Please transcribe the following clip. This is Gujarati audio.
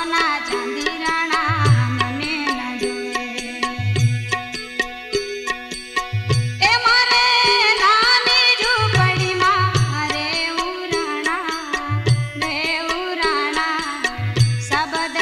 સોના ચાંદી રાણા મને ન જોવે એ મારે નાની ઝૂંપડીમાં રહેવું રાણા શબ્દ